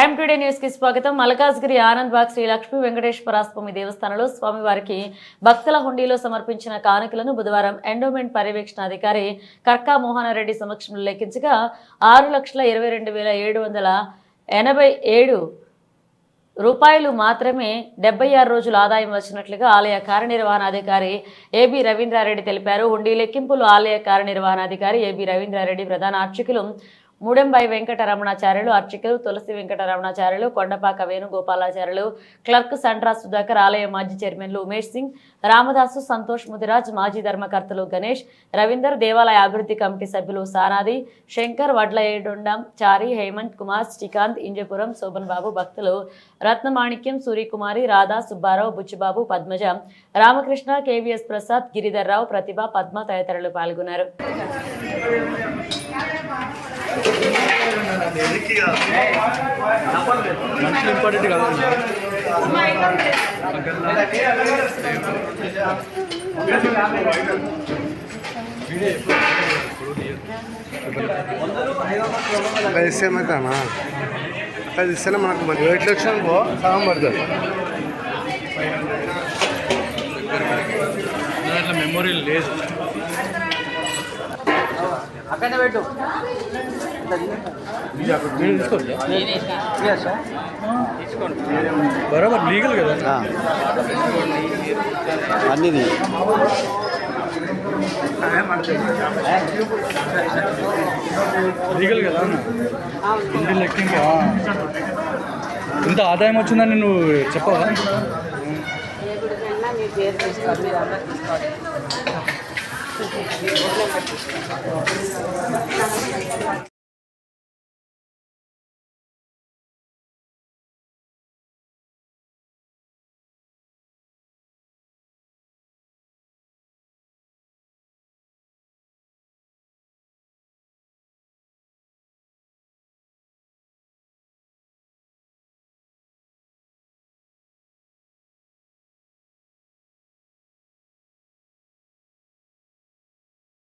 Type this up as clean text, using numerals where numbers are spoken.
Prime today news కి స్వాగతం. మల్కాజ్గిరి ఆనంద్ బాగ్ శ్రీ లక్ష్మీ వెంకటేశ్వర స్వామి దేవస్థానంలో స్వామివారికి భక్తుల హుండీలో సమర్పించిన కానుకలను బుధవారం ఎండోమెంట్ పర్యవేక్షణాధికారి కర్కా మోహనారెడ్డి సమక్షంలో లెక్కించగా 6,22,787 రూపాయలు మాత్రమే 76 రోజుల ఆదాయం వచ్చినట్లుగా ఆలయ కార్యనిర్వహణాధికారి ఏబి రవీంద్రారెడ్డి తెలిపారు. హుండీ లెక్కింపులు ఆలయ కార్యనిర్వహణాధికారి ఏబి రవీంద్రారెడ్డి, ప్రధాన అర్చకులు ముడెంబై వెంకటరమణాచార్యులు, అర్చకులు తులసి వెంకటరమణాచార్యులు, కొండపాక వేణుగోపాలాచార్యులు, క్లర్క్ సండ్రా సుధాకర్, ఆలయ మాజీ చైర్మన్లు ఉమేష్ సింగ్, రామదాసు, సంతోష్ ముదిరాజ్, మాజీ ధర్మకర్తలు గణేష్, రవీందర్, దేవాలయ అభివృద్ధి కమిటీ సభ్యులు సానాది, శంకర్, వడ్లయేడొండం, చారి, హేమంత్ కుమార్, శ్రీకాంత్, ఇంజపురం, శోభన్ బాబు, భక్తులు రత్నమాణిక్యం, సూర్యకుమారి, రాధా, సుబ్బారావు, బుచ్చిబాబు, పద్మజ, రామకృష్ణ, కేవీఎస్ ప్రసాద్, గిరిధర్ రావు, ప్రతిభ, పద్మ తదితరులు పాల్గొన్నారు. ఇంపార్టెంట్ కదా ఇస్తేమైతానా అది ఇస్తేనే మనకు మంచి 8 లక్షలు సగం పడుతుంది. దాంట్లో మెమొరీ లేదు. అక్కడనే పెట్టు. బరాబర్ లీగల్ కదా అన్నీ లీగల్ కదా ఇంటి లెక్కింపు. ఇంత ఆదాయం వచ్చిందని నువ్వు చెప్పవా? మీ పేరు తీసుకోవాలి, మీరు అందరూ తీసుకోవాలి.